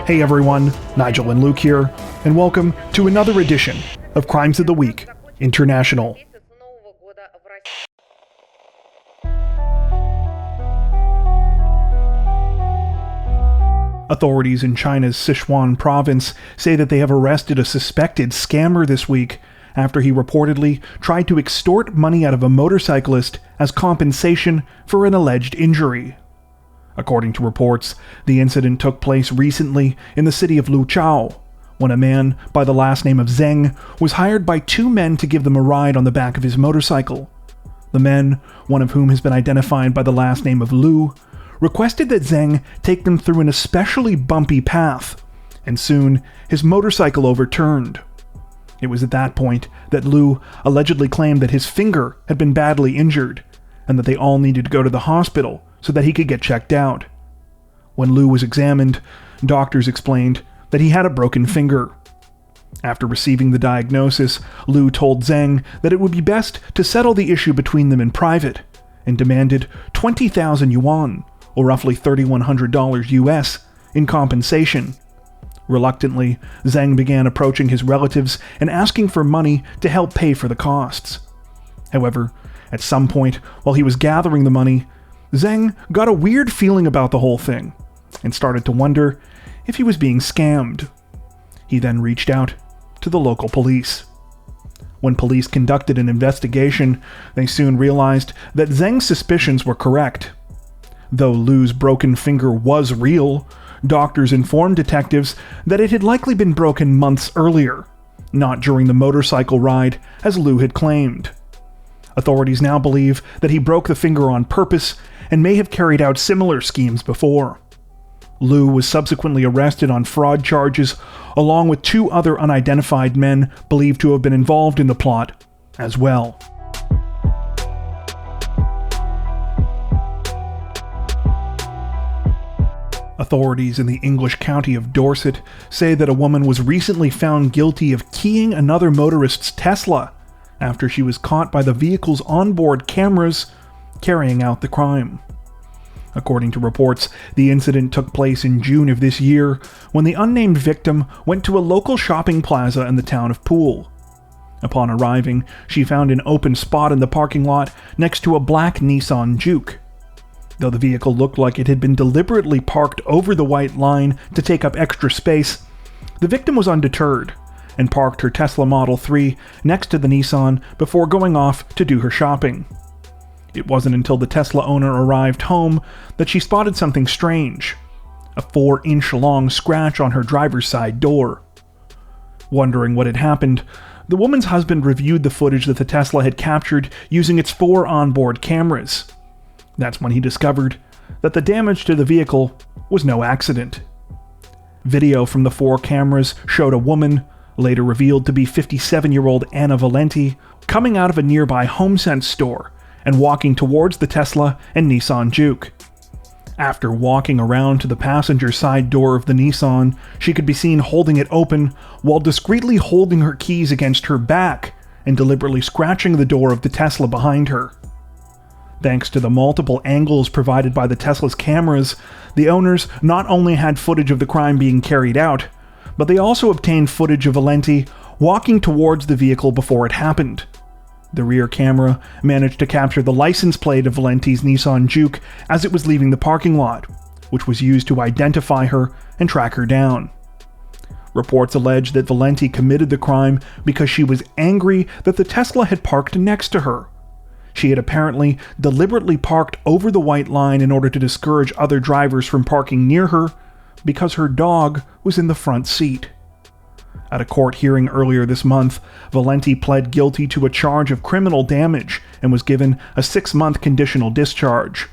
Hey everyone, Nigel and Luke here, and welcome to another edition of Crimes of the Week International. Authorities in China's Sichuan province say that they have arrested a suspected scammer this week after he reportedly tried to extort money out of a motorcyclist as compensation for an alleged injury. According to reports, the incident took place recently in the city of Luchao, when a man by the last name of Zheng was hired by two men to give them a ride on the back of his motorcycle. The men, one of whom has been identified by the last name of Lu, requested that Zheng take them through an especially bumpy path, and soon his motorcycle overturned. It was at that point that Lu allegedly claimed that his finger had been badly injured, and that they all needed to go to the hospital so that he could get checked out. When Lu was examined, doctors explained that he had a broken finger. After receiving the diagnosis, Lu told Zheng that it would be best to settle the issue between them in private, and demanded 20,000 yuan, or roughly $3,100 US, in compensation. Reluctantly, Zheng began approaching his relatives and asking for money to help pay for the costs. However, at some point, while he was gathering the money, Zheng got a weird feeling about the whole thing, and started to wonder if he was being scammed. He then reached out to the local police. When police conducted an investigation, they soon realized that Zheng's suspicions were correct. Though Lu's broken finger was real, doctors informed detectives that it had likely been broken months earlier, not during the motorcycle ride as Lu had claimed. Authorities now believe that he broke the finger on purpose and may have carried out similar schemes before. Lu was subsequently arrested on fraud charges, along with two other unidentified men believed to have been involved in the plot as well. Authorities in the English county of Dorset say that a woman was recently found guilty of keying another motorist's Tesla after she was caught by the vehicle's onboard cameras carrying out the crime. According to reports, the incident took place in June of this year when the unnamed victim went to a local shopping plaza in the town of Poole. Upon arriving, she found an open spot in the parking lot next to a black Nissan Juke. Though the vehicle looked like it had been deliberately parked over the white line to take up extra space, the victim was undeterred and parked her Tesla Model 3 next to the Nissan before going off to do her shopping. It wasn't until the Tesla owner arrived home that she spotted something strange: a 4-inch long scratch on her driver's side door. Wondering what had happened, the woman's husband reviewed the footage that the Tesla had captured using its 4 onboard cameras. That's when he discovered that the damage to the vehicle was no accident. Video from the 4 cameras showed a woman, later revealed to be 57-year-old Anna Valenti, coming out of a nearby HomeSense store and walking towards the Tesla and Nissan Juke. After walking around to the passenger side door of the Nissan, she could be seen holding it open while discreetly holding her keys against her back and deliberately scratching the door of the Tesla behind her. Thanks to the multiple angles provided by the Tesla's cameras, the owners not only had footage of the crime being carried out, but they also obtained footage of Valenti walking towards the vehicle before it happened. The rear camera managed to capture the license plate of Valenti's Nissan Juke as it was leaving the parking lot, which was used to identify her and track her down. Reports allege that Valenti committed the crime because she was angry that the Tesla had parked next to her. She had apparently deliberately parked over the white line in order to discourage other drivers from parking near her because her dog was in the front seat. At a court hearing earlier this month, Valenti pled guilty to a charge of criminal damage and was given a 6-month conditional discharge.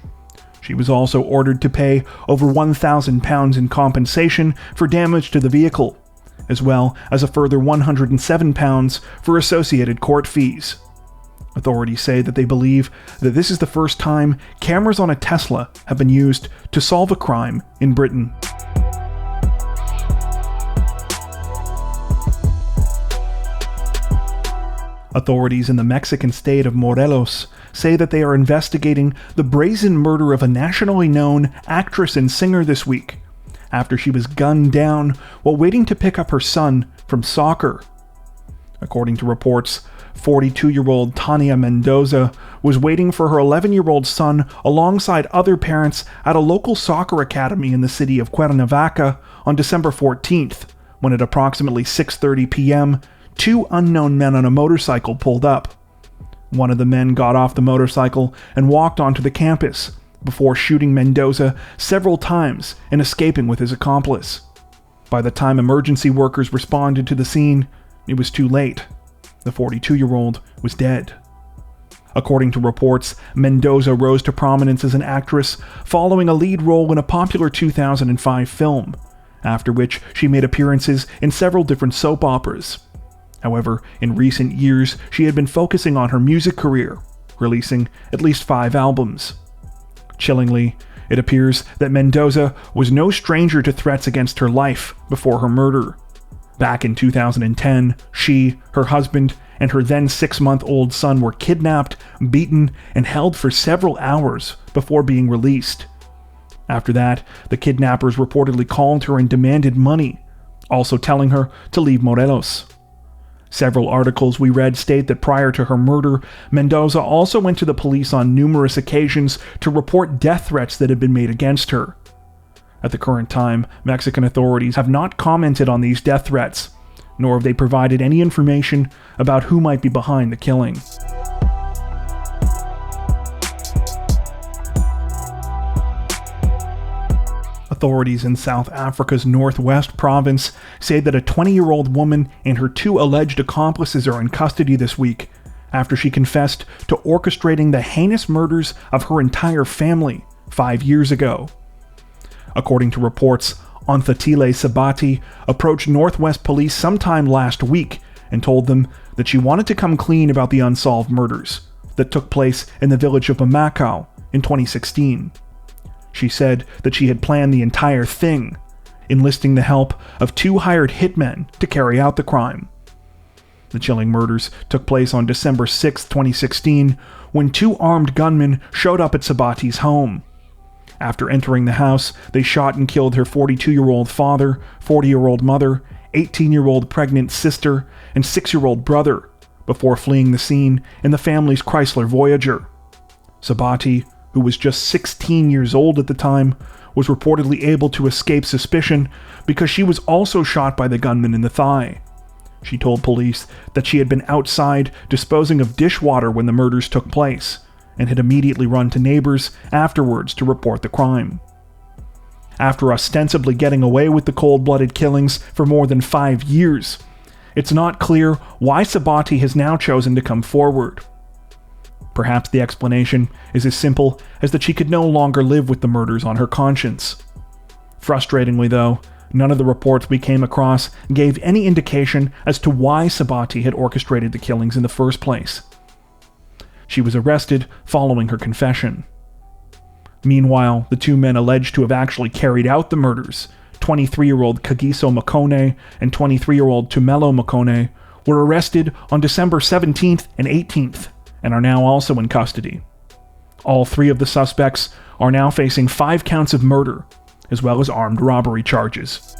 She was also ordered to pay over £1,000 in compensation for damage to the vehicle, as well as a further £107 for associated court fees. Authorities say that they believe that this is the first time cameras on a Tesla have been used to solve a crime in Britain. Authorities in the Mexican state of Morelos say that they are investigating the brazen murder of a nationally known actress and singer this week, after she was gunned down while waiting to pick up her son from soccer. According to reports, 42-year-old Tania Mendoza was waiting for her 11-year-old son alongside other parents at a local soccer academy in the city of Cuernavaca on December 14th, when at approximately 6:30 p.m., two unknown men on a motorcycle pulled up. One of the men got off the motorcycle and walked onto the campus, before shooting Mendoza several times and escaping with his accomplice. By the time emergency workers responded to the scene, it was too late. The 42-year-old was dead. According to reports, Mendoza rose to prominence as an actress following a lead role in a popular 2005 film, after which she made appearances in several different soap operas. However, in recent years, she had been focusing on her music career, releasing at least 5 albums. Chillingly, it appears that Mendoza was no stranger to threats against her life before her murder. Back in 2010, she, her husband, and her then 6-month-old son were kidnapped, beaten, and held for several hours before being released. After that, the kidnappers reportedly called her and demanded money, also telling her to leave Morelos. Several articles we read state that prior to her murder, Mendoza also went to the police on numerous occasions to report death threats that had been made against her. At the current time, Mexican authorities have not commented on these death threats, nor have they provided any information about who might be behind the killing. Authorities in South Africa's Northwest Province say that a 20-year-old woman and her 2 alleged accomplices are in custody this week after she confessed to orchestrating the heinous murders of her entire family 5 years ago. According to reports, Onthatile Sabati approached Northwest Police sometime last week and told them that she wanted to come clean about the unsolved murders that took place in the village of Bamako in 2016. She said that she had planned the entire thing, enlisting the help of 2 hired hitmen to carry out the crime. The chilling murders took place on December 6, 2016, when 2 armed gunmen showed up at Sabati's home. After entering the house, they shot and killed her 42-year-old father, 40-year-old mother, 18-year-old pregnant sister, and 6-year-old brother, before fleeing the scene in the family's Chrysler Voyager. Sabati, who was just 16 years old at the time, was reportedly able to escape suspicion because she was also shot by the gunman in the thigh. She told police that she had been outside disposing of dishwater when the murders took place, and had immediately run to neighbors afterwards to report the crime. After ostensibly getting away with the cold-blooded killings for more than 5 years, it's not clear why Sabati has now chosen to come forward. Perhaps the explanation is as simple as that she could no longer live with the murders on her conscience. Frustratingly, though, none of the reports we came across gave any indication as to why Sabati had orchestrated the killings in the first place. She was arrested following her confession. Meanwhile, the 2 men alleged to have actually carried out the murders, 23-year-old Kagiso Makone and 23-year-old Tumelo Makone, were arrested on December 17th and 18th, and are now also in custody. All 3 of the suspects are now facing 5 counts of murder, as well as armed robbery charges.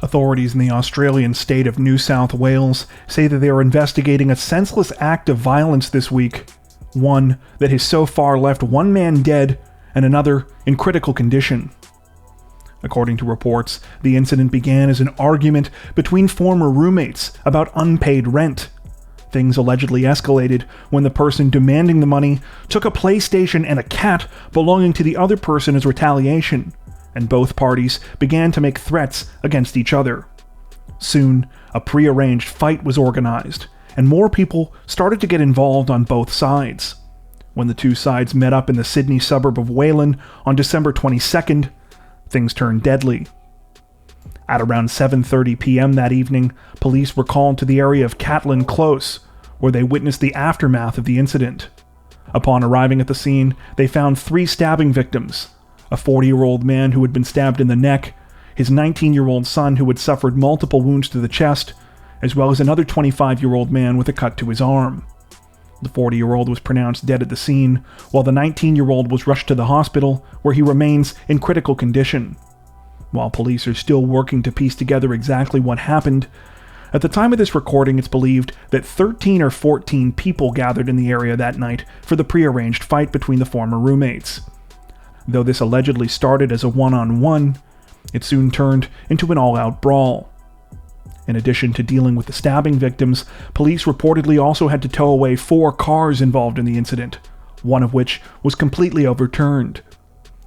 Authorities in the Australian state of New South Wales say that they are investigating a senseless act of violence this week, one that has so far left 1 man dead and another in critical condition. According to reports, the incident began as an argument between former roommates about unpaid rent. Things allegedly escalated when the person demanding the money took a PlayStation and a cat belonging to the other person as retaliation, and both parties began to make threats against each other. Soon, a prearranged fight was organized, and more people started to get involved on both sides. When the 2 sides met up in the Sydney suburb of Wayland on December 22nd, things turned deadly. At around 7:30 p.m. that evening, police were called to the area of Catlin Close, where they witnessed the aftermath of the incident. Upon arriving at the scene, they found 3 stabbing victims: a 40-year-old man who had been stabbed in the neck, his 19-year-old son who had suffered multiple wounds to the chest, as well as another 25-year-old man with a cut to his arm. The 40-year-old was pronounced dead at the scene, while the 19-year-old was rushed to the hospital, where he remains in critical condition. While police are still working to piece together exactly what happened, at the time of this recording it's believed that 13 or 14 people gathered in the area that night for the prearranged fight between the former roommates. Though this allegedly started as a one-on-one, it soon turned into an all-out brawl. In addition to dealing with the stabbing victims, police reportedly also had to tow away 4 cars involved in the incident, one of which was completely overturned.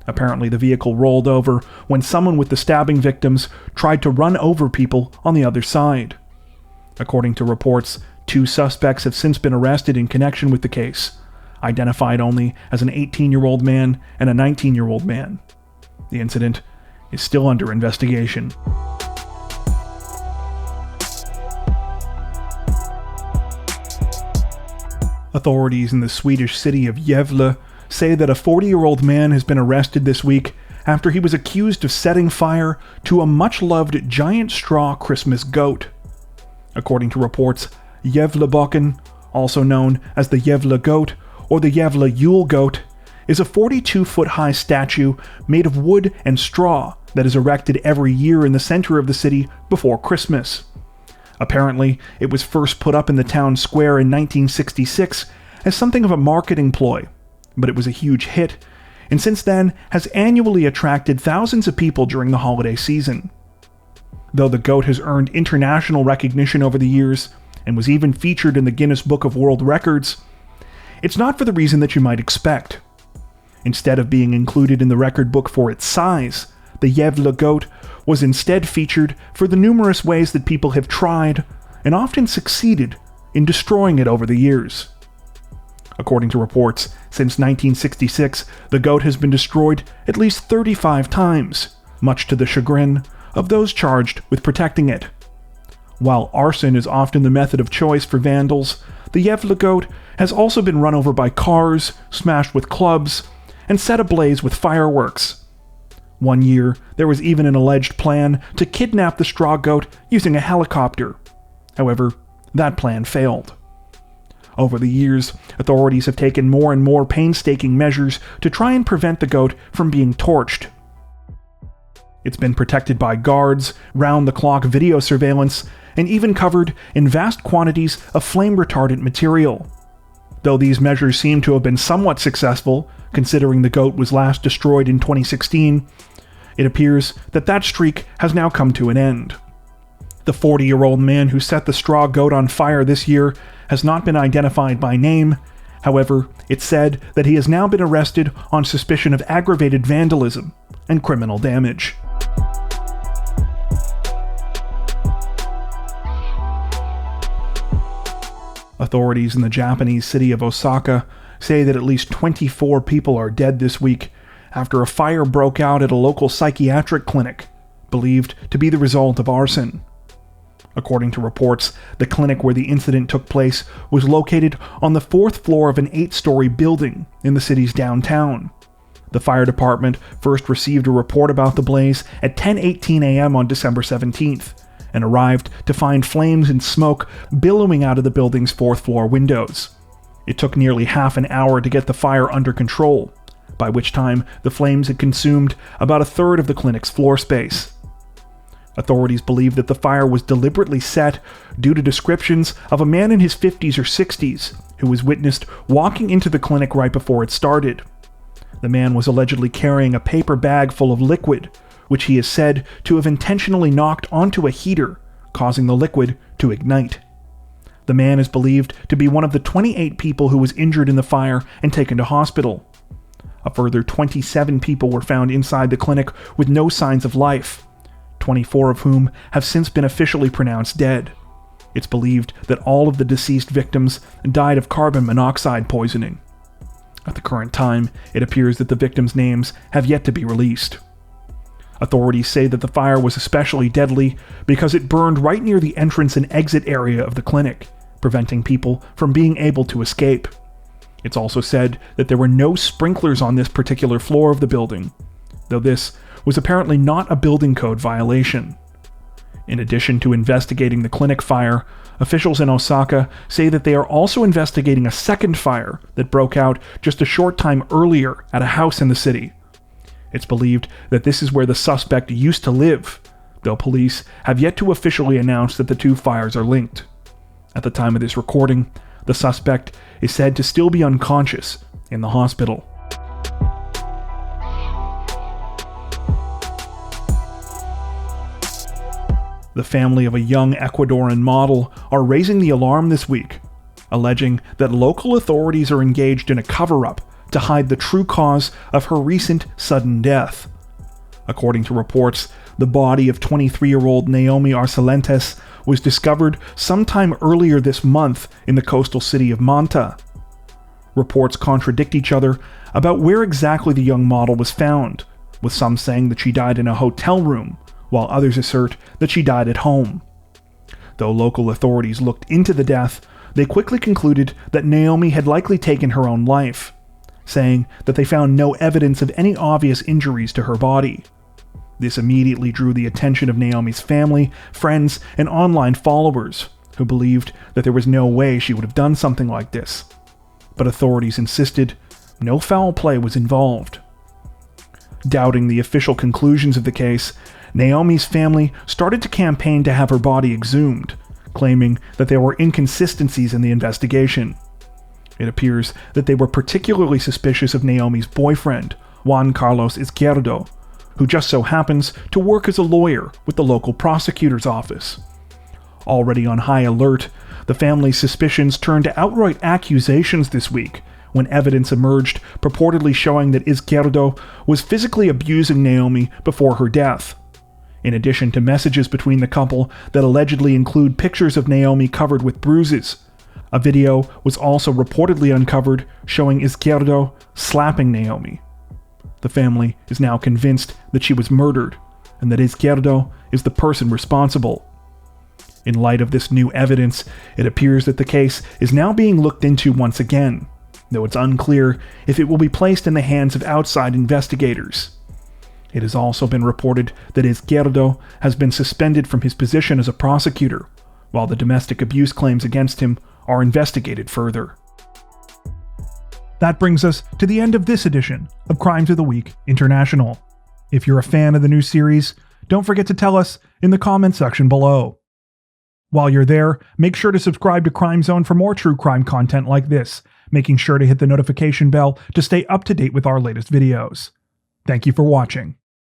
Apparently, the vehicle rolled over when someone with the stabbing victims tried to run over people on the other side. According to reports, 2 suspects have since been arrested in connection with the case, identified only as an 18-year-old man and a 19-year-old man. The incident is still under investigation. Authorities in the Swedish city of Gävle say that a 40-year-old man has been arrested this week after he was accused of setting fire to a much-loved giant straw Christmas goat. According to reports, Gävlebocken, also known as the Gävle goat or the Gävle Yule goat, is a 42-foot-high statue made of wood and straw that is erected every year in the center of the city before Christmas. Apparently, it was first put up in the town square in 1966 as something of a marketing ploy, but it was a huge hit, and since then has annually attracted thousands of people during the holiday season. Though the goat has earned international recognition over the years, and was even featured in the Guinness Book of World Records, it's not for the reason that you might expect. Instead of being included in the record book for its size, the Gävle goat was instead featured for the numerous ways that people have tried, and often succeeded, in destroying it over the years. According to reports, since 1966, the goat has been destroyed at least 35 times, much to the chagrin of those charged with protecting it. While arson is often the method of choice for vandals, the Gävle goat has also been run over by cars, smashed with clubs, and set ablaze with fireworks. One year, there was even an alleged plan to kidnap the straw goat using a helicopter. However, that plan failed. Over the years, authorities have taken more and more painstaking measures to try and prevent the goat from being torched. It's been protected by guards, round-the-clock video surveillance, and even covered in vast quantities of flame-retardant material. Though these measures seem to have been somewhat successful, considering the goat was last destroyed in 2016, it appears that that streak has now come to an end. The 40-year-old man who set the straw goat on fire this year has not been identified by name. However, it's said that he has now been arrested on suspicion of aggravated vandalism and criminal damage. Authorities in the Japanese city of Osaka say that at least 24 people are dead this week after a fire broke out at a local psychiatric clinic, believed to be the result of arson. According to reports, the clinic where the incident took place was located on the 4th floor of an 8-story building in the city's downtown. The fire department first received a report about the blaze at 10:18 a.m. on December 17th, and arrived to find flames and smoke billowing out of the building's 4th floor windows. It took nearly half an hour to get the fire under control, by which time the flames had consumed about a third of the clinic's floor space. Authorities believe that the fire was deliberately set due to descriptions of a man in his 50s or 60s who was witnessed walking into the clinic right before it started. The man was allegedly carrying a paper bag full of liquid, which he is said to have intentionally knocked onto a heater, causing the liquid to ignite. The man is believed to be one of the 28 people who was injured in the fire and taken to hospital. A further 27 people were found inside the clinic with no signs of life, 24 of whom have since been officially pronounced dead. It's believed that all of the deceased victims died of carbon monoxide poisoning. At the current time, it appears that the victims' names have yet to be released. Authorities say that the fire was especially deadly because it burned right near the entrance and exit area of the clinic, preventing people from being able to escape. It's also said that there were no sprinklers on this particular floor of the building, though this was apparently not a building code violation. In addition to investigating the clinic fire, Officials in Osaka say that they are also investigating a second fire that broke out just a short time earlier at a house in the city. It's believed that this is where the suspect used to live, though police have yet to officially announce that the two fires are linked. At the time of this recording, the suspect is said to still be unconscious in the hospital. The family of a young Ecuadorian model are raising the alarm this week, alleging that local authorities are engaged in a cover-up to hide the true cause of her recent sudden death. According to reports, the body of 23-year-old Naomi Arcelentes was discovered sometime earlier this month in the coastal city of Manta. Reports contradict each other about where exactly the young model was found, with some saying that she died in a hotel room, while others assert that she died at home. Though local authorities looked into the death, they quickly concluded that Naomi had likely taken her own life, saying that they found no evidence of any obvious injuries to her body. This immediately drew the attention of Naomi's family, friends, and online followers, who believed that there was no way she would have done something like this. But authorities insisted no foul play was involved. Doubting the official conclusions of the case, Naomi's family started to campaign to have her body exhumed, claiming that there were inconsistencies in the investigation. It appears that they were particularly suspicious of Naomi's boyfriend, Juan Carlos Izquierdo, who just so happens to work as a lawyer with the local prosecutor's office. Already on high alert, the family's suspicions turned to outright accusations this week, when evidence emerged purportedly showing that Izquierdo was physically abusing Naomi before her death. In addition to messages between the couple that allegedly include pictures of Naomi covered with bruises, a video was also reportedly uncovered showing Izquierdo slapping Naomi. The family is now convinced that she was murdered, and that Izquierdo is the person responsible. In light of this new evidence, it appears that the case is now being looked into once again, though it's unclear if it will be placed in the hands of outside investigators. It has also been reported that Izquierdo has been suspended from his position as a prosecutor, while the domestic abuse claims against him are investigated further. That brings us to the end of this edition of Crimes of the Week International. If you're a fan of the new series, don't forget to tell us in the comments section below. While you're there, make sure to subscribe to Crime Zone for more true crime content like this, making sure to hit the notification bell to stay up to date with our latest videos. Thank you for watching.